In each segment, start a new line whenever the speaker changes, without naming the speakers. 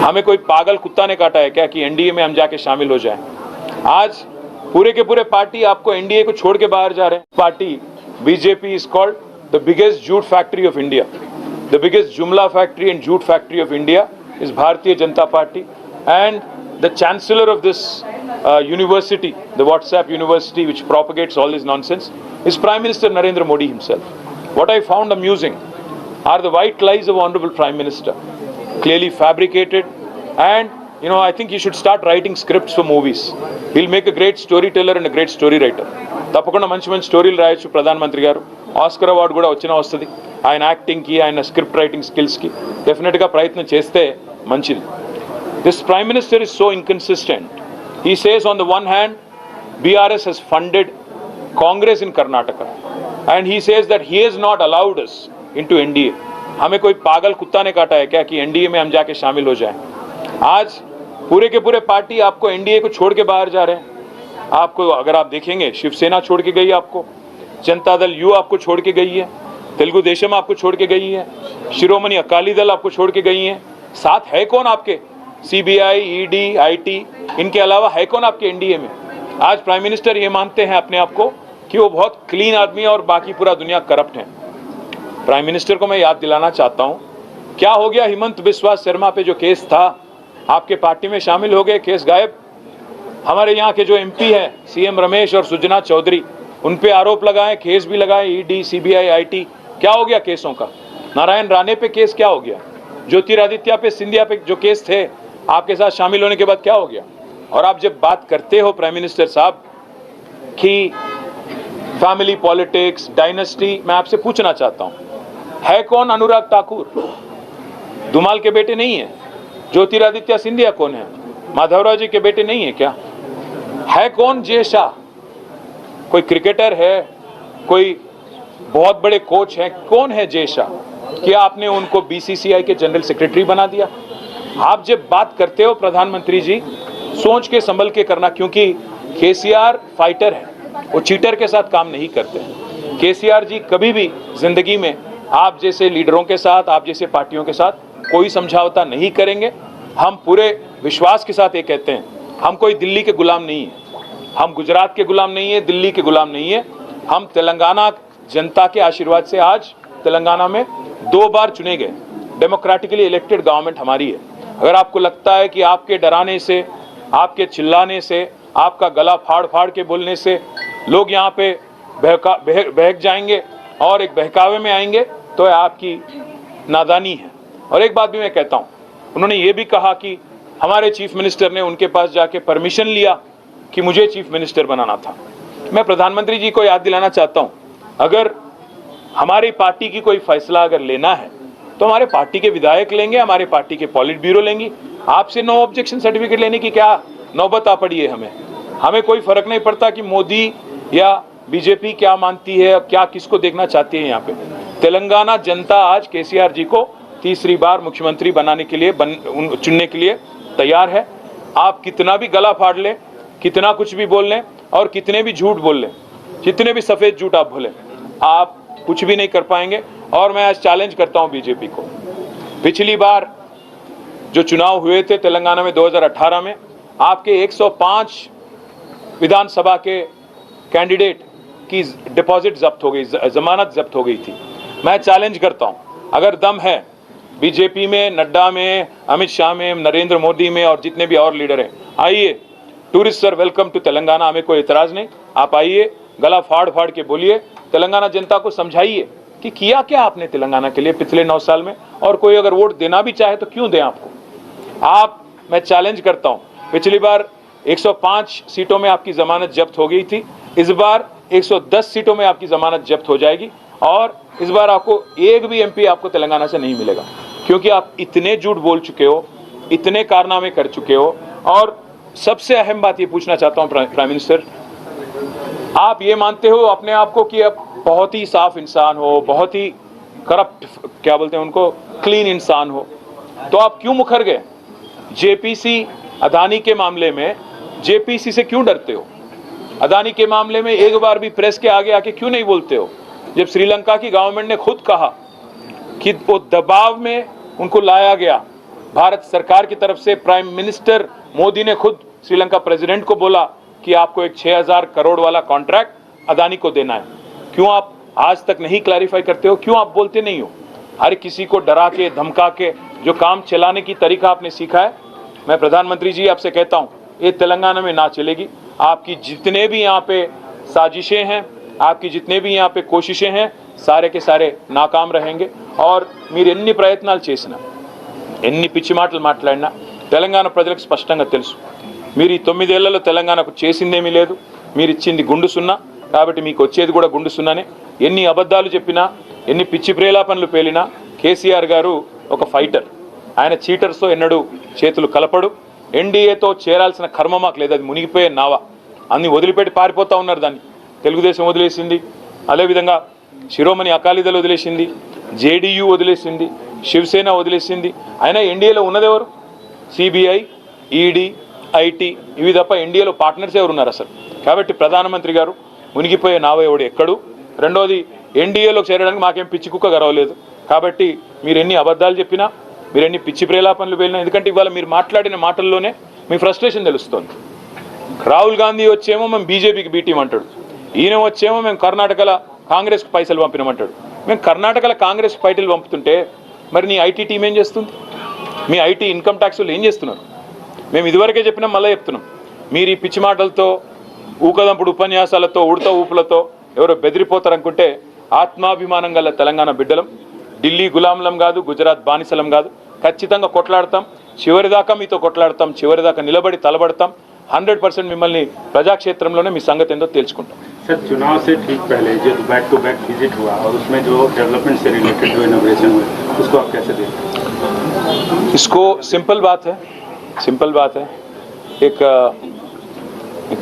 हमें कोई पागल कुत्ता ने काटा है क्या कि एनडीए में हम जाके शामिल हो जाएं? आज पूरे के पूरे पार्टी आपको एनडीए को छोड़ के बाहर जा रहे हैं। Party BJP is called the biggest jute factory of India, the biggest जुमला factory and jute factory of India is Bharatiya Janata party, and the chancellor of this university, the WhatsApp university which propagates all this nonsense, is Prime Minister Narendra Modi himself. What I found amusing are the white lies of Honorable Prime Minister, clearly fabricated, and I think he should start writing scripts for movies. He'll make a great storyteller and a great story writer. తప్పకుండా మంచి మంచి స్టోరీలు రాయొచ్చు ప్రధానమంత్రి గారు. Oscar award కూడా వస్తుంది ఆయన యాక్టింగ్కి, ఆయన స్క్రిప్ట్ రైటింగ్ స్కిల్స్కి. డెఫినెట్గా ప్రయత్నం చేస్తే మంచిది. This Prime Minister is so inconsistent. He says on the one hand, BRS has funded Congress in Karnataka, and he says that he has not allowed us into NDA. हमें कोई पागल कुत्ता ने काटा है क्या कि एनडीए में हम जाके शामिल हो जाएं? आज पूरे के पूरे पार्टी आपको एनडीए को छोड़ के बाहर जा रहे हैं। आपको अगर आप देखेंगे, शिवसेना छोड़ के गई आपको, जनता दल यू आपको छोड़ के गई है, तेलुगु देशम आपको छोड़ के गई है, शिरोमणि अकाली दल आपको छोड़ के गई है। साथ है कौन आपके? सीबीआई, ईडी, आईटी, इनके अलावा है कौन आपके एनडीए में? आज प्राइम मिनिस्टर ये मानते हैं अपने आप को कि वो बहुत क्लीन आदमी है और बाकी पूरा दुनिया करप्ट है। प्राइम मिनिस्टर को मैं याद दिलाना चाहता हूं, क्या हो गया हिमंत बिस्वा शर्मा पे जो केस था, आपके पार्टी में शामिल हो गए, केस गायब। हमारे यहाँ के जो एमपी है सीएम रमेश और सुजना चौधरी, उन पे आरोप लगाए, केस भी लगाए, ईडी, सीबीआई, आईटी, क्या हो गया केसों का? नारायण राणे पे केस क्या हो गया? ज्योतिरादित्य पे, सिंधिया पे जो केस थे, आपके साथ शामिल होने के बाद क्या हो गया? और आप जब बात करते हो प्राइम मिनिस्टर साहब कि फैमिली पॉलिटिक्स, डायनेस्टी, मैं आपसे पूछना चाहता हूं, है कौन अनुराग ठाकुर? धुमाल के बेटे नहीं है? ज्योतिरादित्य सिंधिया कौन है? माधवराव जी के बेटे नहीं है क्या? है कौन जय शाह? कोई क्रिकेटर है? कोई बहुत बड़े कोच है? कौन है जय शाह? क्या आपने उनको बीसीसीआई के जनरल सेक्रेटरी बना दिया? आप जब बात करते हो प्रधानमंत्री जी, सोच के संभल के करना, क्योंकि केसीआर फाइटर है, वो चीटर के साथ काम नहीं करते हैं। केसीआर जी कभी भी जिंदगी में आप जैसे लीडरों के साथ, आप जैसे पार्टियों के साथ कोई समझौता नहीं करेंगे। हम पूरे विश्वास के साथ ये कहते हैं, हम कोई दिल्ली के गुलाम नहीं है, हम गुजरात के गुलाम नहीं है, दिल्ली के गुलाम नहीं है। हम तेलंगाना जनता के आशीर्वाद से आज तेलंगाना में 2 बार चुने गए, डेमोक्रेटिकली इलेक्टेड गवर्नमेंट हमारी है। अगर आपको लगता है कि आपके डराने से, आपके चिल्लाने से, आपका गला फाड़ फाड़ के बोलने से लोग यहाँ पे बहक जाएंगे और एक बहकावे में आएंगे, तो आपकी नादानी है। और एक बात भी मैं कहता हूँ, उन्होंने ये भी कहा कि हमारे चीफ मिनिस्टर ने उनके पास जाके परमिशन लिया कि मुझे चीफ मिनिस्टर बनाना था। मैं प्रधानमंत्री जी को याद दिलाना चाहता हूँ, अगर हमारी पार्टी की कोई फैसला अगर लेना है तो हमारे पार्टी के विधायक लेंगे, हमारे पार्टी के पॉलिट ब्यूरो लेंगी। आपसे नो ऑब्जेक्शन सर्टिफिकेट लेने की क्या नौबत आ पड़ी है? हमें कोई फर्क नहीं पड़ता कि मोदी या बीजेपी क्या मानती है, क्या किसको देखना चाहती है। यहाँ पे तेलंगाना जनता आज केसीआर जी को तीसरी बार मुख्यमंत्री बनाने के लिए, चुनने के लिए तैयार है। आप कितना भी गला फाड़ लें, कितना कुछ भी बोल लें और कितने भी झूठ बोल लें, जितने भी सफेद झूठ आप बोलें, आप कुछ भी नहीं कर पाएंगे। और मैं आज चैलेंज करता हूं बीजेपी को, पिछली बार जो चुनाव हुए थे तेलंगाना में 2018 में, आपके 105 विधानसभा के कैंडिडेट की डिपॉजिट जब्त हो गई, जमानत जब्त हो गई थी। मैं चैलेंज करता हूं, अगर दम है बीजेपी में, नड्डा में, अमित शाह में, नरेंद्र मोदी में और जितने भी और लीडर हैं, आइए। Tourist sir welcome to Telangana, हमें कोई एतराज नहीं, आप आइए, गला फाड़ फाड़ के बोलिए, तेलंगाना जनता को समझाइए कि किया क्या आपने तेलंगाना के लिए पिछले 9 साल में, और कोई अगर वोट देना भी चाहे तो क्यों दें आपको। आप, मैं चैलेंज करता हूं, पिछली बार 105 सीटों में आपकी जमानत जब्त हो गई थी, इस बार 110 सीटों में आपकी जमानत जब्त हो जाएगी और इस बार आपको एक भी एमपी आपको तेलंगाना से नहीं मिलेगा, क्योंकि आप इतने झूठ बोल चुके हो, इतने कारनामे कर चुके हो। और सबसे अहम बात ये पूछना चाहता हूं प्राइम मिनिस्टर, आप ये मानते हो अपने आप को कि आप बहुत ही साफ इंसान हो, बहुत ही करप्ट, क्या बोलते हैं उनको, क्लीन इंसान हो, तो आप क्यों मुखर गए? जेपीसी अदानी के मामले में जेपीसी से क्यों डरते हो? अदानी के मामले में एक बार भी प्रेस के आगे आके क्यों नहीं बोलते हो? जब श्रीलंका की गवर्नमेंट ने खुद कहा कि वो दबाव में उनको लाया गया, भारत सरकार की तरफ से प्राइम मिनिस्टर मोदी ने खुद श्रीलंका प्रेसिडेंट को बोला कि आपको एक 6000 करोड़ वाला कॉन्ट्रैक्ट अदानी को देना है। क्यों आप आज तक नहीं क्लैरिफाई करते हो? क्यों आप बोलते नहीं हो? हर किसी को डरा के धमका के जो काम चलाने की तरीका आपने सीखा है, मैं प्रधानमंत्री जी आपसे कहता हूं, ये तेलंगाना में ना चलेगी। आपकी जितने भी यहाँ पे साजिशें हैं, आपकी जितने भी यहाँ पे कोशिशें हैं, सारे के सारे नाकाम रहेंगे। और మీరు ఎన్ని ప్రయత్నాలు చేసినా, ఎన్ని పిచ్చి మాటలు మాట్లాడినా తెలంగాణ ప్రజలకు స్పష్టంగా తెలుసు, మీరు ఈ 9 ఏళ్లలో తెలంగాణకు చేసిందేమీ లేదు, మీరు ఇచ్చింది గుండు సున్నా, కాబట్టి మీకు వచ్చేది కూడా గుండు సున్నానే। ఎన్ని అబద్ధాలు చెప్పినా, ఎన్ని పిచ్చి ప్రేలాపనలు పేలినా కేసీఆర్ గారు ఒక ఫైటర్, ఆయన చీటర్స్తో ఎన్నడూ చేతులు కలపడు। ఎన్డీఏతో చేరాల్సిన కర్మ మాకు లేదు, అది మునిగిపోయే నావ, అన్ని వదిలిపెట్టి పారిపోతూ ఉన్నారు। దాన్ని తెలుగుదేశం వదిలేసింది, అదేవిధంగా శిరోమణి అకాలీదళ్ వదిలేసింది, జేడీయూ వదిలేసింది, శివసేన వదిలేసింది। అయినా ఎన్డీఏలో ఉన్నదెవరు? సిబిఐ, ఈడీ, ఐటీ, ఇవి తప్ప ఎన్డీఏలో పార్ట్నర్స్ ఎవరు ఉన్నారు అసలు? కాబట్టి ప్రధానమంత్రి గారు మునిగిపోయే నావ ఎవడు ఎక్కడు। రెండోది, ఎన్డీఏలోకి చేరడానికి మాకేం పిచ్చి కుక్క గరవలేదు। కాబట్టి మీరు ఎన్ని అబద్ధాలు చెప్పినా, మీరు ఎన్ని పిచ్చి ప్రేలాపనలు వెళ్ళినా, ఎందుకంటే ఇవాళ మీరు మాట్లాడిన మాటల్లోనే మీ ఫ్రస్ట్రేషన్ తెలుస్తుంది। రాహుల్ గాంధీ వచ్చేమో మేము బీజేపీకి బీటీం అంటాడు, ఈయన వచ్చేమో మేము కర్ణాటకలో కాంగ్రెస్కి పైసలు పంపినామంటాడు। మేము కర్ణాటకలో కాంగ్రెస్కి పైసలు పంపుతుంటే మరి నీ ఐటీ టీం ఏం చేస్తుంది? మీ ఐటీ ఇన్కమ్ ట్యాక్స్ వాళ్ళు ఏం చేస్తున్నారు? మేము ఇదివరకే చెప్పినాం, మళ్ళీ చెప్తున్నాం, మీరు ఈ పిచ్చి మాటలతో, ఊకదంపుడు ఉపన్యాసాలతో, ఉడత ఊపులతో ఎవరో బెదిరిపోతారనుకుంటే ఆత్మాభిమానం గల తెలంగాణ బిడ్డలం, ఢిల్లీ గులాంలం కాదు, గుజరాత్ బానిసలం కాదు। ఖచ్చితంగా కొట్లాడతాం, చివరిదాకా మీతో కొట్లాడతాం, చివరిదాకా నిలబడి తలబడతాం। 100% మిమ్మల్ని ప్రజాక్షేత్రంలోనే మీ సంగతి ఏందో తెలుసుకుంటాం।
सर, चुनाव से ठीक पहले जो बैक टू बैक विजिट हुआ और उसमें जो डेवलपमेंट से रिलेटेड जो इनोग्रेशन हुए, उसको आप कैसे देखते हैं?
इसको सिंपल बात है, सिंपल बात है। एक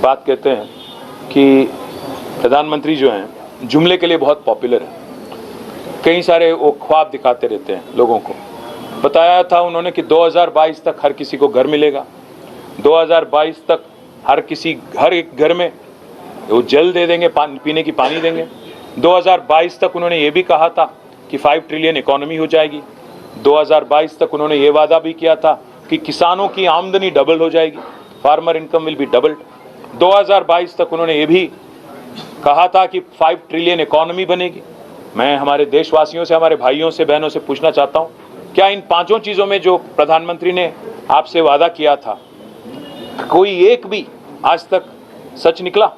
बात कहते हैं कि प्रधानमंत्री जो हैं जुमले के लिए बहुत पॉपुलर है, कई सारे वो ख्वाब दिखाते रहते हैं लोगों को। बताया था उन्होंने कि 2022 तक हर किसी को घर मिलेगा, 2022 तक हर एक घर में वो जल दे देंगे, पीने की पानी देंगे। 2022 तक उन्होंने ये भी कहा था कि 5 ट्रिलियन इकोनॉमी हो जाएगी। 2022 तक उन्होंने ये वादा भी किया था कि किसानों की आमदनी डबल हो जाएगी, farmer income will be doubled. 2022 तक उन्होंने ये भी कहा था कि 5 ट्रिलियन इकोनॉमी बनेगी। मैं हमारे देशवासियों से, हमारे भाइयों से, बहनों से पूछना चाहता हूँ, क्या इन 5 चीज़ों में जो प्रधानमंत्री ने आपसे वादा किया था, कोई एक भी आज तक सच निकला?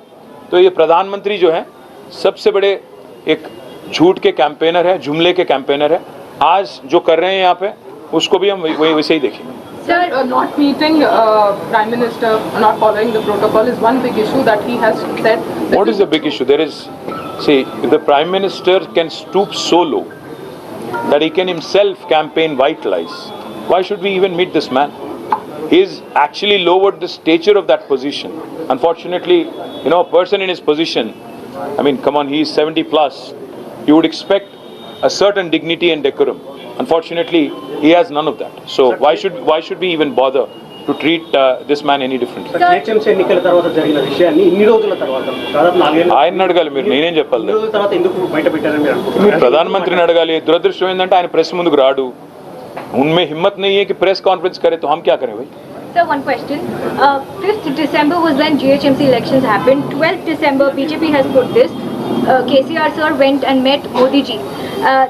तो ये प्रधानमंत्री जो है सबसे बड़े एक झूठ के कैंपेनर है, जुमले के कैंपेनर है। आज जो कर रहे हैं यहाँ पे, उसको भी हम वैसे ही देखेंगे।
Sir, not meeting Prime Minister, not following the protocol is one big issue that he has said.
What is the big issue? There is, see, if the Prime Minister can stoop so low that he can himself campaign white lies, why should we even meet this man? He's actually lowered the stature of that position. Unfortunately, you know, a person in his position, I mean, come on, he is 70 plus. You would expect a certain dignity and decorum. Unfortunately, he has none of that. So why should we even bother to treat this man any differently?
GHMC ఎన్నికల తర్వాత జరిగిన విషయాన్ని ఇన్ని రోజుల తర్వాత దాదాపు 4 ఏళ్ల
ఆయన అడగాలి, మీరు నేనేం చెప్పాలి?
రోజుల తర్వాత ఎందుకు బయట పెట్టారని మీరు అనుకుంటున్నారు?
మీరు ప్రధానమంత్రిని అడగాలి। దురదృష్టం ఏంటంటే ఆయన ప్రెస్ ముందుకు రాడు, उनमें हिम्मत नहीं है कि प्रेस कॉन्फ्रेंस करे, तो हम क्या करें भाई?
Sir, one question. 5th December was when GHMC elections happened. 12th December, BJP has put this. KCR sir went and met Modi ji.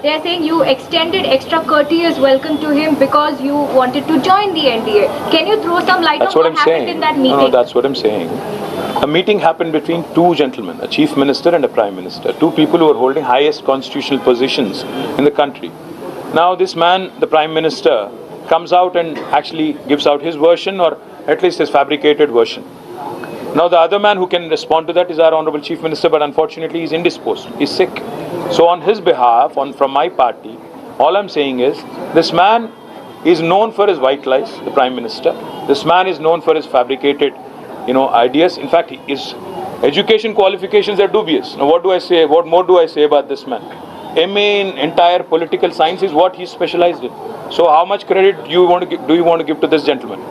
They are saying you extended extra courteous welcome to him because you wanted to join the NDA. Can you throw some light on what happened in that meeting?
No, that's what I'm saying. A meeting happened between 2 gentlemen, a chief minister and a prime minister, 2 people who are holding highest constitutional positions in the country. Now this man, the Prime Minister, comes out and actually gives out his version, or at least his fabricated version. Now the other man who can respond to that is our Honorable Chief Minister, but unfortunately he's indisposed, he's sick. So on his behalf, from my party, all I'm saying is, this man is known for his white lies, the Prime Minister. This man is known for his fabricated, ideas. In fact, his education qualifications are dubious. Now what do I say? What more do I say about this man? MA in entire political science is what he's specialized in. So how much credit do you want to give to this gentleman?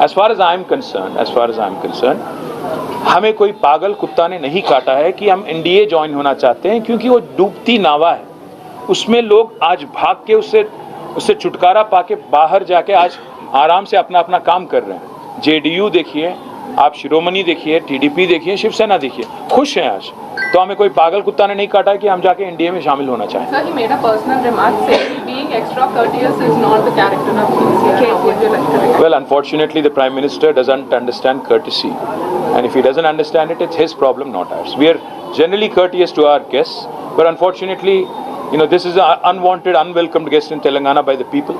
As far as I'm concerned, हमें कोई पागल कुत्ता ने नहीं काटा है कि हम NDA ज्वाइन होना चाहते हैं, क्योंकि वो डूबती नावा है। उसमें लोग आज भाग के उससे छुटकारा पाके बाहर जाके आज आराम से अपना अपना काम कर रहे हैं। जेडीयू देखिए, आप शिरोमणि देखिए, टीडीपी देखिए, शिवसेना देखिए, खुश हैं आज। तो हमें कोई पागल कुत्ता ने नहीं काटा है कि हम जाके एनडीए में शामिल होना चाहें।
Sir, he made a personal remark saying being extra courteous is not the character of KCR. How would you like to react?
Well, unfortunately, the Prime Minister doesn't understand courtesy. And if he doesn't understand it, it's his problem, not ours. We are generally courteous to our guests, but unfortunately, this is an unwanted, unwelcomed guest in Telangana by the people.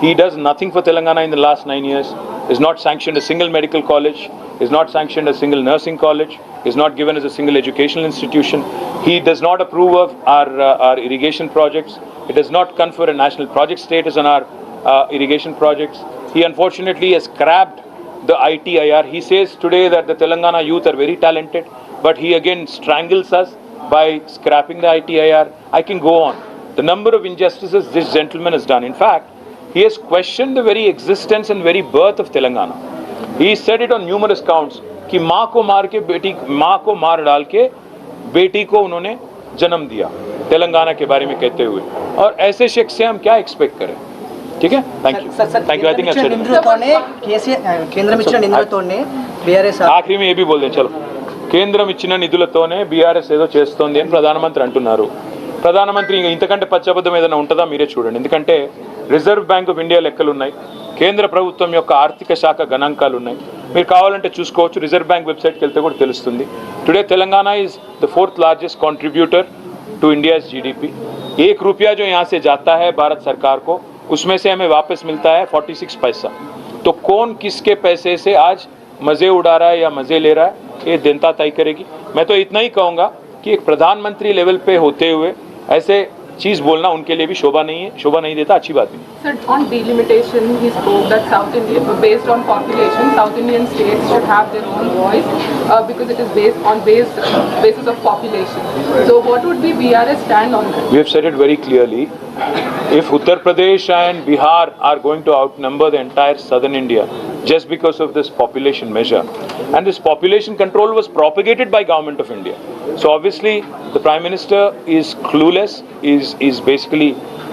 He does nothing for Telangana in the last 9 years, is not sanctioned a single medical college, is not sanctioned a single nursing college, is not given as a single educational institution. He does not approve of our irrigation projects. It does not confer a national project status on our irrigation projects. He unfortunately has scrapped the ITIR. He says today that the Telangana youth are very talented, but he again strangles us by scrapping the ITIR. I can go on. The number of injustices this gentleman has done. In fact, he has questioned the very existence and very birth of Telangana. He said it on numerous counts कि माँ को मार डाल के बेटी को उन्होंने जन्म दिया, तेलंगाना के बारे में कहते हुए। और ऐसे शख्स से हम क्या एक्सपेक्ट करें? ठीक है, thank you, thank you. I think
కేంద్రం ఇచ్చిన నిధులతోనే బీఆర్ఎస్
ఆఖరి में ये भी बोल दें, चलो కేంద్రం ఇచ్చిన నిధులతోనే బీఆర్ఎస్ ఏదో చేస్తోంది అని ప్రధానమంత్రి అంటున్నారు. ప్రధానమంత్రి ఇంతకంటే పచ్చబద్ధం ఏదైనా ఉంటుందా మీరే చూడండి. ఎందుకంటే రిజర్వ్ బ్యాంక్ ఆఫ్ ఇండియా లెక్కలు ఉన్నాయి, కేంద్ర ప్రభుత్వం యొక్క ఆర్థిక శాఖ గణాంకాలు ఉన్నాయి. మీరు కావాలంటే చూసుకోవచ్చు, రిజర్వ్ బ్యాంక్ వెబ్సైట్కి వెళ్తే కూడా తెలుస్తుంది. Today Telangana is the 4th largest contributor to India's GDP. 1 रुपया जो यहाँ से जाता है भारत सरकार को, उसमें से हमें वापस मिलता है 46 पैसा. तो कौन किसके पैसे से आज मजे उड़ा रहा है या मजे ले रहा है, ये जनता तय करेगी. मैं तो इतना ही कहूँगा कि एक प्रधानमंत्री लेवल पे होते हुए ऐसे चीज बोलना उनके लिए भी शोभा नहीं है, शोभा नहीं देता, अच्छी बात नहीं.
Sir, on delimitation, he spoke that South India, based on population, South Indian states should have their own voice because it is based on basis of population. So, what would be BRS stand on that?
We have said it very clearly. If Uttar Pradesh and Bihar are going to outnumber the entire southern India just because of this population measure, and this population control was propagated by government of India. So obviously the Prime Minister is clueless, is basically,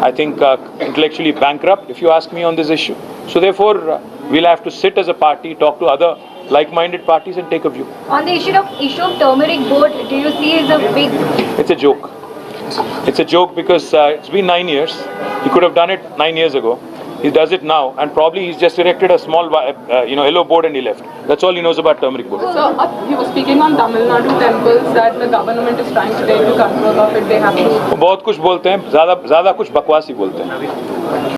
I think, intellectually bankrupt, if you ask me, on this issue. So therefore we'll have to sit as a party, talk to other like-minded parties and take a view.
On the issue of turmeric board, do you see is a big...
It's a joke. It's a joke because it's been 9 years. He could have done it 9 years ago. He does it now, and probably he's just erected a small, yellow board and he left. That's all he knows about turmeric board.
So, he was speaking on Tamil Nadu temples that the government is trying to take control of it. They have to.
बहुत कुछ बोलते हैं, ज़्यादा कुछ बकवास ही बोलते हैं.